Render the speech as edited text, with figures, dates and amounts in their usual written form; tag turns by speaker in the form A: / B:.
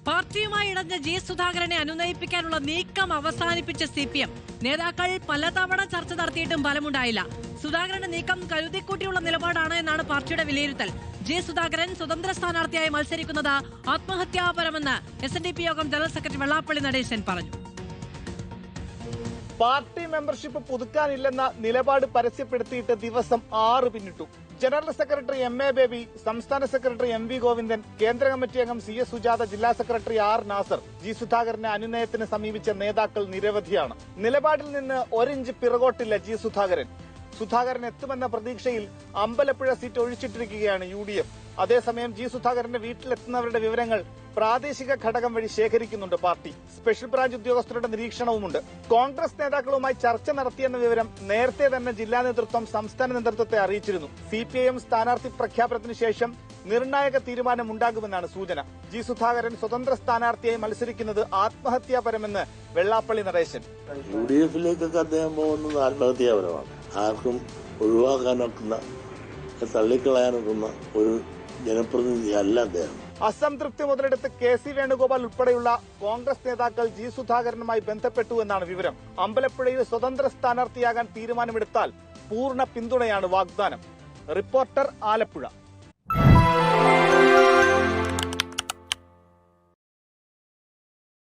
A: പാർട്ടിയുമായി ഇടഞ്ഞ ജി സുധാകരനെ അനുനയിപ്പിക്കാനുള്ള നീക്കം അവസാനിപ്പിച്ച CPM നേതാക്കൾ പലതവണ ചർച്ച നടത്തിയിട്ടും ഫലമുണ്ടായില്ല. സുധാകരന്റെ നീക്കം കരുതിക്കൂട്ടിയുള്ള നിലപാടാണ് എന്നാണ് പാർട്ടിയുടെ വിലയിരുത്തൽ. ജി സുധാകരൻ സ്വതന്ത്ര സ്ഥാനാർത്ഥിയായി മത്സരിക്കുന്നത് ആത്മഹത്യാപരമെന്ന് SNDP യോഗം ജനറൽ സെക്രട്ടറി വെള്ളാപ്പള്ളി നടേശൻ പറഞ്ഞു.
B: പാർട്ടി മെമ്പർഷിപ്പ് പുതുക്കാനില്ലെന്ന നിലപാട് പരസ്യപ്പെടുത്തിയിട്ട് ദിവസം 6 പിന്നിട്ടു. ജനറൽ സെക്രട്ടറി MA ബേബി, സംസ്ഥാന സെക്രട്ടറി MV ഗോവിന്ദൻ, കേന്ദ്ര കമ്മിറ്റി അംഗം CS സുജാത, ജില്ലാ സെക്രട്ടറി R നാസർ, ജി സുധാകരനെ അനുനയത്തിന് സമീപിച്ച നേതാക്കൾ നിരവധിയാണ്. നിലപാടിൽ നിന്ന് 1 ഇഞ്ച് പിറകോട്ടില്ല ജി സുധാകരൻ. സുധാകരൻ എത്തുമെന്ന പ്രതീക്ഷയിൽ അമ്പലപ്പുഴ സീറ്റ് ഒഴിച്ചിട്ടിരിക്കുകയാണ് UDF. അതേസമയം ജി സുധാകരന്റെ വീട്ടിലെത്തുന്നവരുടെ വിവരങ്ങൾ പ്രാദേശിക ഘടകം വഴി ശേഖരിക്കുന്നുണ്ട് പാർട്ടി. സ്പെഷ്യൽ ബ്രാഞ്ച് ഉദ്യോഗസ്ഥരുടെ നിരീക്ഷണവുമുണ്ട്. കോൺഗ്രസ് നേതാക്കളുമായി ചർച്ച നടത്തിയെന്ന വിവരം നേരത്തെ തന്നെ ജില്ലാ നേതൃത്വം സംസ്ഥാന നേതൃത്വത്തെ അറിയിച്ചിരുന്നു. CPIM സ്ഥാനാർത്ഥി പ്രഖ്യാപനത്തിന് ശേഷം നിർണായക തീരുമാനമുണ്ടാകുമെന്നാണ് സൂചന. ജി സുധാകരൻ സ്വതന്ത്ര സ്ഥാനാർത്ഥിയായി മത്സരിക്കുന്നത് ആത്മഹത്യാപരമെന്ന് വെള്ളാപ്പള്ളി നടേശൻ.
C: UDFിലേക്കൊക്കെ അദ്ദേഹം പോകുന്നത് ആത്മഹത്യാപരമാണ്. ആർക്കും ഒഴിവാക്കാനൊക്കുന്ന, തള്ളിക്കളയാനൊക്കുന്ന ഒരു ജനപ്രതിനിധിയല്ല അദ്ദേഹം.
B: അസംതൃപ്തി മുതലെടുത്ത് KC വേണുഗോപാൽ ഉൾപ്പെടെയുള്ള കോൺഗ്രസ് നേതാക്കൾ ജി സുധാകരനുമായി ബന്ധപ്പെട്ടു എന്നാണ് വിവരം. അമ്പലപ്പുഴയിൽ സ്വതന്ത്ര സ്ഥാനാർത്ഥിയാകാൻ തീരുമാനമെടുത്താൽ പൂർണ്ണ പിന്തുണയാണ് വാഗ്ദാനം. റിപ്പോർട്ടർ, ആലപ്പുഴ.